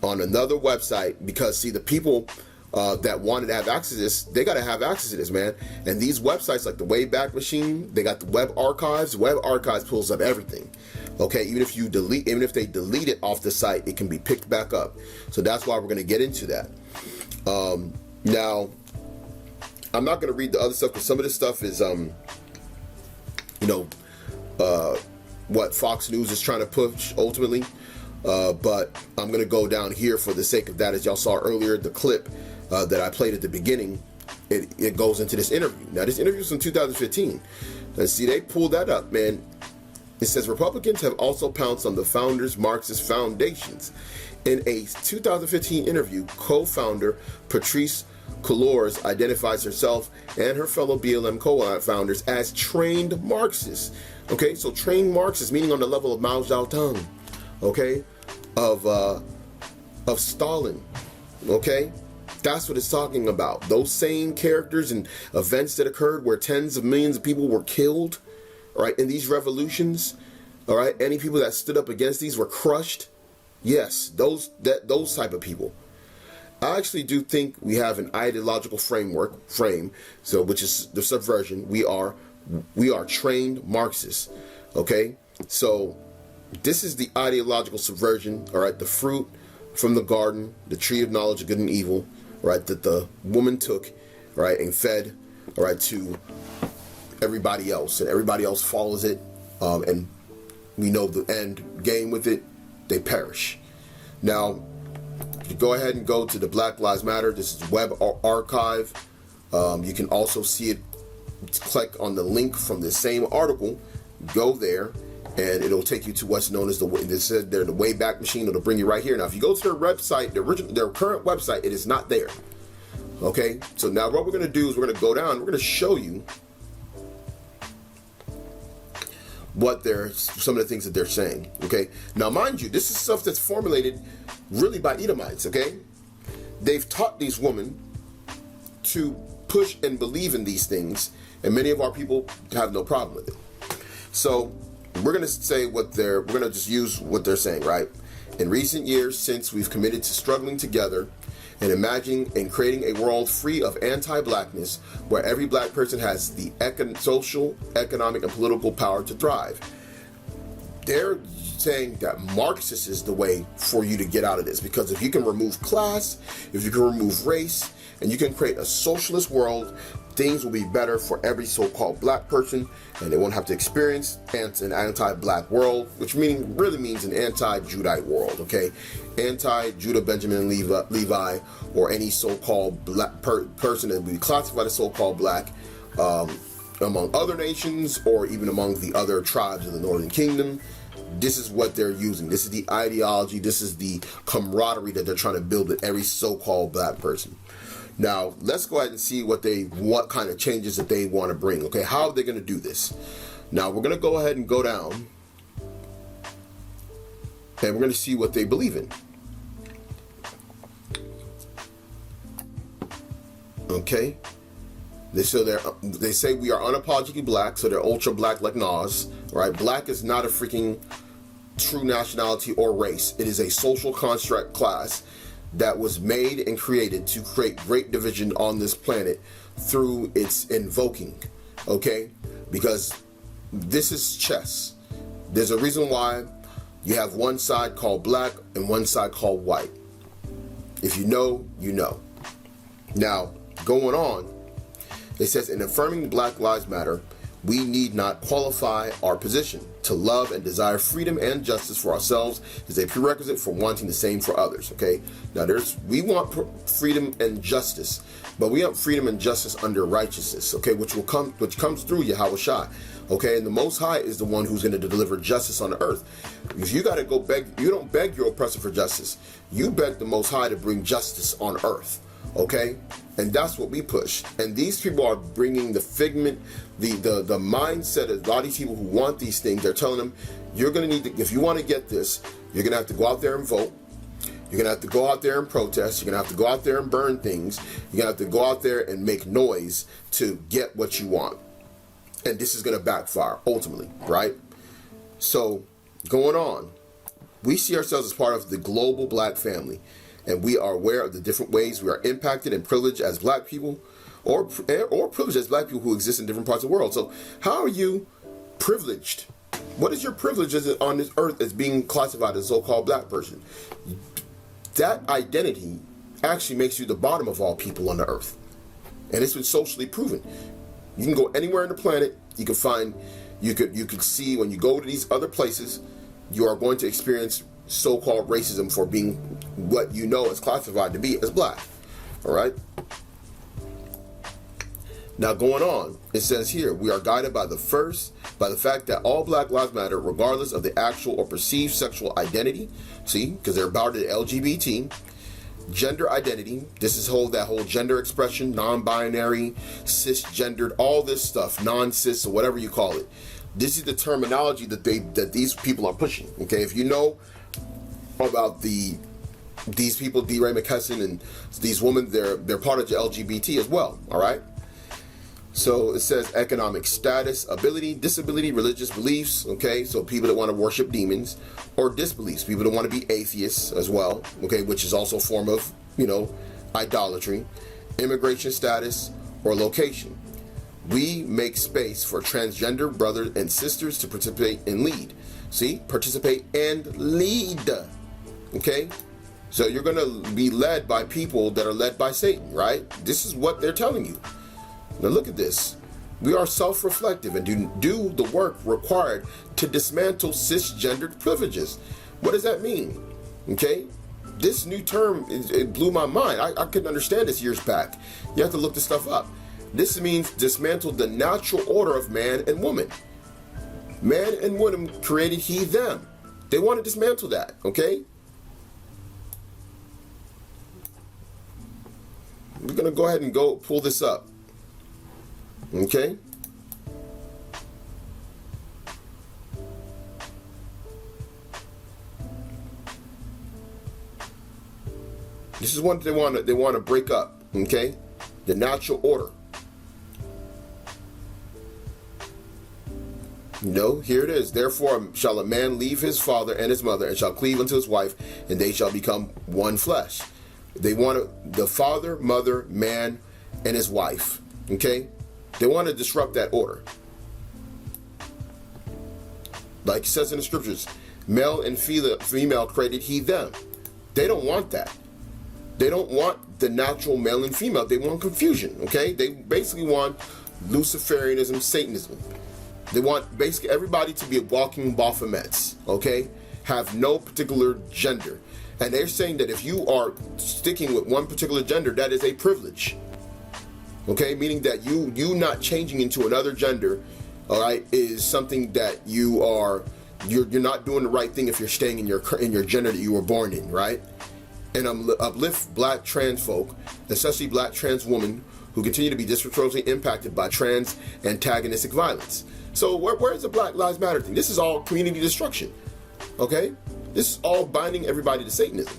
on another website because, see, the people that wanted to have access to this, they got to have access to this, man. And these websites like the Wayback Machine, they got the web archives. Web archives pulls up everything. Okay, even if they delete it off the site, it can be picked back up. So that's why we're going to get into that. Now, I'm not going to read the other stuff because some of this stuff is, what Fox News is trying to push ultimately. But I'm going to go down here for the sake of that. As y'all saw earlier, the clip that I played at the beginning, it goes into this interview. Now, this interview is from 2015. And see, they pulled that up, man. It says Republicans have also pounced on the founders' Marxist foundations. In a 2015 interview, co-founder Patrice Cullors identifies herself and her fellow BLM co-founders as trained Marxists. Okay, so trained Marxists, meaning on the level of Mao Zedong, okay, of Stalin, okay? That's what it's talking about. Those same characters and events that occurred where tens of millions of people were killed, all right, in these revolutions, all right, any people that stood up against these were crushed. Yes, those type of people. I actually do think we have an ideological frame, so which is the subversion. We are trained Marxists, okay? So this is the ideological subversion, all right? The fruit from the garden, the tree of knowledge of good and evil, right? That the woman took, right, and fed all right, to everybody else, and everybody else follows it, and we know the end game with it, they perish. Now, you go ahead and go to the Black Lives Matter. This is web archive. You can also see it. Click on the link from the same article. Go there, and it'll take you to what's known as this said there, the Wayback Machine. It'll bring you right here. Now, if you go to their website, their current website, it is not there. Okay, so now what we're going to do is we're going to go down. We're going to show you some of the things that they're saying. Okay, now mind you, this is stuff that's formulated really by Edomites. Okay, they've taught these women to push and believe in these things, and many of our people have no problem with it. So we're going to say we're going to just use what they're saying, right? In recent years, since we've committed to struggling together and imagining and creating a world free of anti-blackness, where every black person has the social, economic, and political power to thrive. They're saying that Marxist is the way for you to get out of this, because if you can remove class, if you can remove race, and you can create a socialist world, things will be better for every so-called black person, and they won't have to experience an anti-black world, which really means an anti-Judite world, okay? Anti-Judah, Benjamin, Levi, or any so-called black person that would be classified as so-called black among other nations, or even among the other tribes of the Northern Kingdom. This is what they're using. This is the ideology. This is the camaraderie that they're trying to build with every so-called black person. Now, let's go ahead and see what kind of changes that they want to bring. Okay, how are they going to do this? Now, we're going to go ahead and go down, and we're going to see what they believe in. Okay, they say we are unapologetically black, so they're ultra black like Nas. Right? Black is not a freaking true nationality or race. It is a social construct class that was made and created to create great division on this planet through its invoking, okay? Because this is chess. There's a reason why you have one side called black and one side called white. If you know, you know. Now, going on, it says, in affirming Black Lives Matter, we need not qualify our position. To love and desire freedom and justice for ourselves is a prerequisite for wanting the same for others. Okay. Now we want freedom and justice, but we want freedom and justice under righteousness. Okay, which comes through Yahawashi. Okay, and the Most High is the one who's going to deliver justice on the earth. If you got to go beg, you don't beg your oppressor for justice. You beg the Most High to bring justice on earth. Okay, and that's what we push. And these people are bringing the figment, the mindset of a lot of these people who want these things. They're telling them, you're going to need to, if you want to get this, you're going to have to go out there and vote. You're going to have to go out there and protest. You're going to have to go out there and burn things. You're going to have to go out there and make noise to get what you want. And this is going to backfire ultimately, right? So going on, we see ourselves as part of the global black family. And we are aware of the different ways we are impacted and privileged as black people, or privileged as black people who exist in different parts of the world. So how are you privileged? What is your privilege on this earth as being classified as a so-called black person? That identity actually makes you the bottom of all people on the earth. And it's been socially proven. You can go anywhere on the planet, you can find, you could see when you go to these other places, you are going to experience so-called racism for being what you know is classified to be as black. All right. Now going on, it says here, we are guided by the fact that all Black Lives Matter, regardless of the actual or perceived sexual identity. See, because they're about the LGBT, gender identity. This is that whole gender expression, non-binary, cisgendered, all this stuff, non-cis, or whatever you call it. This is the terminology that these people are pushing. Okay, if you know about these people, D. Ray McKesson and these women, they're part of the LGBT as well. All right. So it says economic status, ability, disability, religious beliefs. Okay, so people that want to worship demons, or disbeliefs, people that want to be atheists as well. Okay, which is also a form of idolatry, immigration status, or location. We make space for transgender brothers and sisters to participate and lead. See, participate and lead. Okay, so you're going to be led by people that are led by Satan, right? This is what they're telling you. Now look at this. We are self-reflective and do the work required to dismantle cisgendered privileges. What does that mean? Okay? This new term, it blew my mind. I couldn't understand this years back. You have to look this stuff up. This means dismantle the natural order of man and woman. Man and woman created he, them. They want to dismantle that, okay? We're going to go ahead and go pull this up. Okay? This is what they want to break up, okay? The natural order. No, here it is. Therefore shall a man leave his father and his mother and shall cleave unto his wife, and they shall become one flesh. They want the father, mother, man, and his wife. Okay? They want to disrupt that order. Like it says in the scriptures, male and female created he, them. They don't want that. They don't want the natural male and female. They want confusion. Okay? They basically want Luciferianism, Satanism. They want basically everybody to be walking Baphomets, okay? Have no particular gender. And they're saying that if you are sticking with one particular gender, that is a privilege. Okay? Meaning that you not changing into another gender, all right, is something that you're not doing the right thing if you're staying in your gender that you were born in, right? And uplift black trans folk, especially black trans women who continue to be disproportionately impacted by trans antagonistic violence. So where's the Black Lives Matter thing? This is all community destruction, okay? This is all binding everybody to Satanism.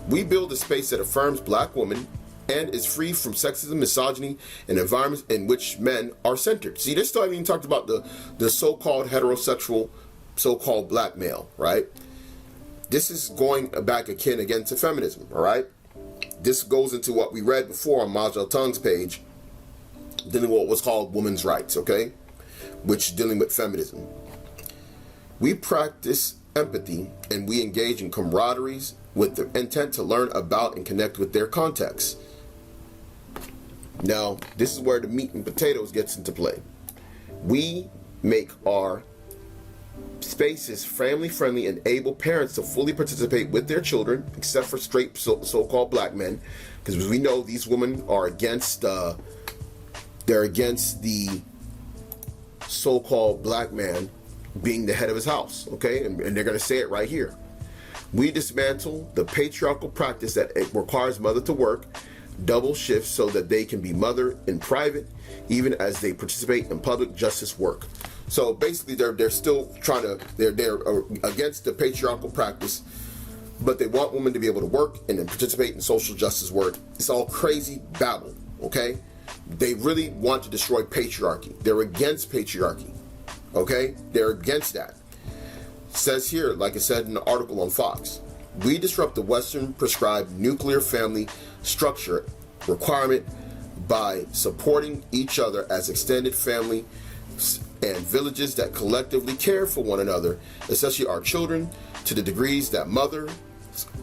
We build a space that affirms black women and is free from sexism, misogyny, and environments in which men are centered. See, this still even talked about the so-called heterosexual, so-called black male, right? This is going back again to feminism, all right? This goes into what we read before on Majel Tung's page, dealing with what was called women's rights, okay? Which dealing with feminism. We practice empathy and we engage in camaraderies with the intent to learn about and connect with their context. Now, this is where the meat and potatoes gets into play. We make our spaces family friendly and enable parents to fully participate with their children, except for straight so-called black men, because we know these women are against the so-called black man being the head of his house, okay? And they're going to say it right here. We dismantle the patriarchal practice that it requires mother to work double shifts so that they can be mother in private, even as they participate in public justice work. So basically, they're still they're against the patriarchal practice, but they want women to be able to work and then participate in social justice work. It's all crazy babble, okay? They really want to destroy patriarchy. They're against patriarchy, okay? They're against that. It says here, like I said in the article on Fox, we disrupt the Western prescribed nuclear family structure requirement by supporting each other as extended family and villages that collectively care for one another, especially our children, to the degrees that mothers,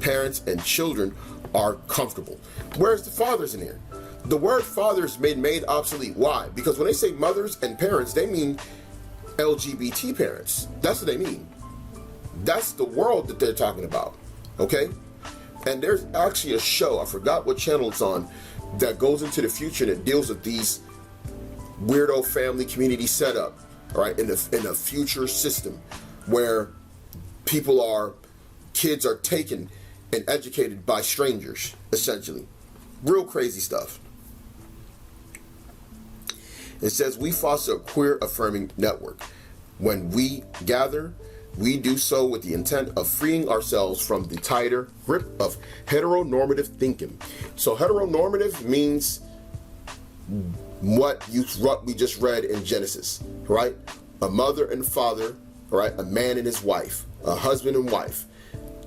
parents, and children are comfortable. Where's the fathers in here? The word fathers made obsolete. Why? Because when they say mothers and parents, they mean LGBT parents. That's what they mean. That's the world that they're talking about. Okay? And there's actually a show, I forgot what channel it's on, that goes into the future and it deals with these weirdo family community setup, all right, in a future system where kids are taken and educated by strangers, essentially. Real crazy stuff. It says we foster a queer affirming network. When we gather, we do so with the intent of freeing ourselves from the tighter grip of heteronormative thinking. So heteronormative means what we just read in Genesis, right? A mother and father, right? A man and his wife, a husband and wife.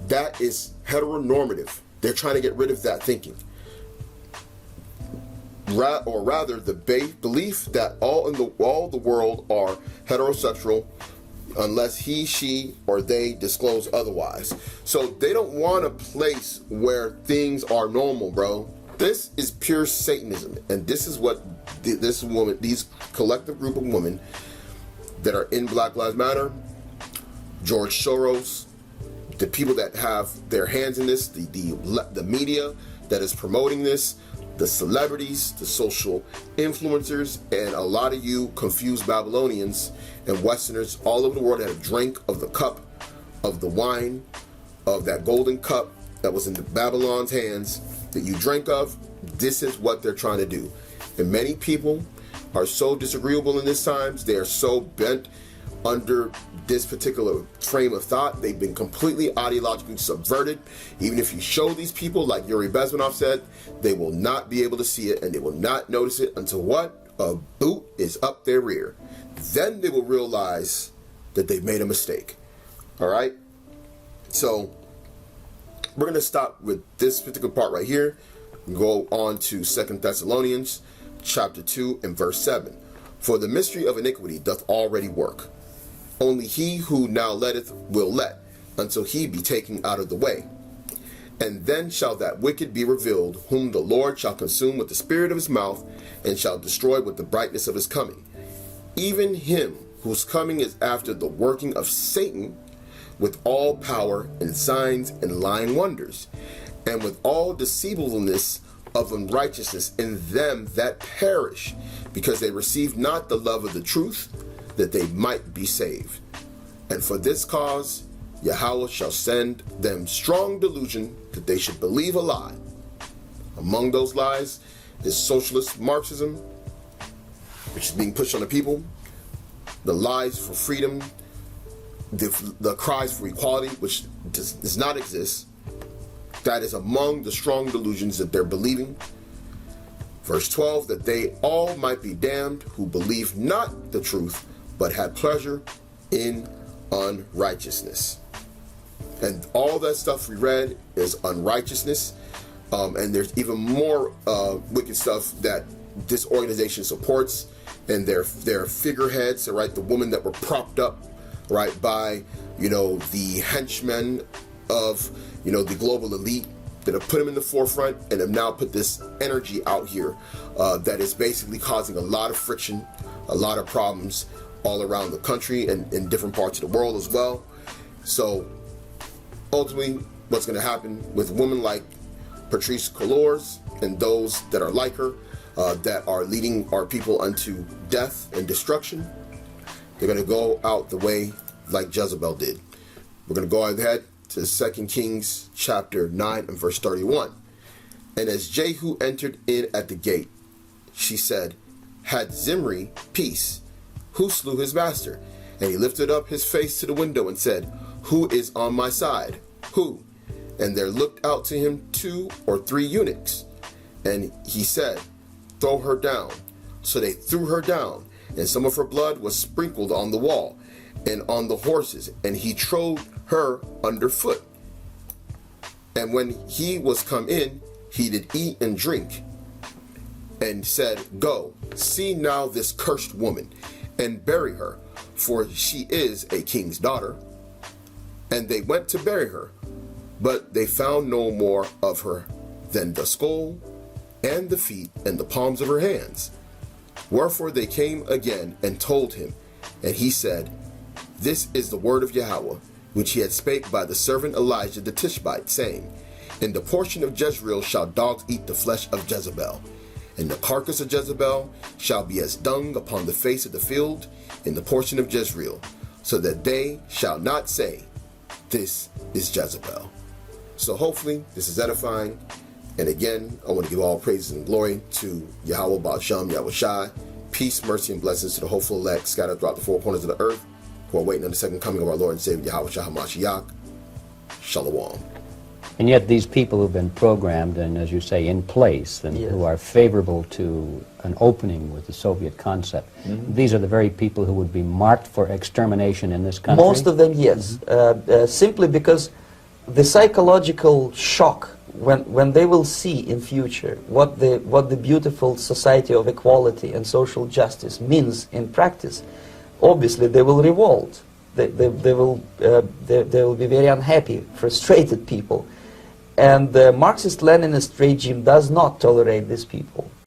That is heteronormative. They're trying to get rid of that thinking. Or rather, the belief that all the world are heterosexual, unless he, she, or they disclose otherwise. So they don't want a place where things are normal, bro. This is pure Satanism, and this is what this woman, these collective group of women that are in Black Lives Matter, George Soros, the people that have their hands in this, the media that is promoting this, the celebrities, the social influencers, and a lot of you confused Babylonians and Westerners all over the world that have drank of the cup of the wine, of that golden cup that was in the Babylon's hands that you drank of. This is what they're trying to do. And many people are so disagreeable in these times. They are so bent under this particular frame of thought. They've been completely ideologically subverted. Even if you show these people, like Yuri Bezmenov said, they will not be able to see it, and they will not notice it until what? A boot is up their rear. Then they will realize that they've made a mistake. All right? So we're going to stop with this particular part right here and go on to 2 Thessalonians chapter 2 and verse 7. For the mystery of iniquity doth already work. Only he who now letteth will let, until he be taken out of the way. And then shall that wicked be revealed, whom the Lord shall consume with the spirit of his mouth, and shall destroy with the brightness of his coming. Even him whose coming is after the working of Satan, with all power and signs and lying wonders, and with all deceivableness of unrighteousness in them that perish, because they receive not the love of the truth, that they might be saved. And for this cause Yahweh shall send them strong delusion, that they should believe a lie. Among those lies is socialist Marxism, which is being pushed on the people, the lies for freedom, the cries for equality, which does not exist. That is among the strong delusions that they're believing. Verse 12, that they all might be damned who believe not the truth, but had pleasure in unrighteousness. And all that stuff we read is unrighteousness. And there's even more wicked stuff that this organization supports. And their figureheads, right, the women that were propped up, right, by, the henchmen of, the global elite that have put them in the forefront and have now put this energy out here that is basically causing a lot of friction, a lot of problems all around the country and in different parts of the world as well. So ultimately, what's going to happen with women like Patrice Cullors and those that are like her, that are leading our people unto death and destruction, they're going to go out the way like Jezebel did. We're going to go ahead to 2 Kings chapter 9 and verse 31. And as Jehu entered in at the gate, she said, had Zimri peace? Who slew his master? And he lifted up his face to the window and said, who is on my side? Who? And there looked out to him 2 or 3 eunuchs. And he said, throw her down. So they threw her down, and some of her blood was sprinkled on the wall and on the horses, and he trode her underfoot. And when he was come in, he did eat and drink, and said, go, see now this cursed woman, and bury her, for she is a king's daughter. And they went to bury her, but they found no more of her than the skull, and the feet, and the palms of her hands. Wherefore they came again and told him, and he said, this is the word of Yahweh, which he had spake by the servant Elijah the Tishbite, saying, in the portion of Jezreel shall dogs eat the flesh of Jezebel, and the carcass of Jezebel shall be as dung upon the face of the field in the portion of Jezreel, so that they shall not say, this is Jezebel. So hopefully this is edifying. And again, I want to give all praises and glory to Yahweh Ba'al Yahawashi. Peace, mercy, and blessings to the hopeful elect scattered throughout the 4 corners of the earth who are waiting on the second coming of our Lord and Savior Yahawashi HaMashiach. Shalom. And yet these people who've been programmed and, as you say, in place, and who are favorable to an opening with the Soviet concept, these are the very people who would be marked for extermination in this country? Most of them, yes. Simply because the psychological shock when they will see in future what the beautiful society of equality and social justice means in practice, obviously they will revolt. They will be very unhappy, frustrated people. And the Marxist-Leninist regime does not tolerate these people.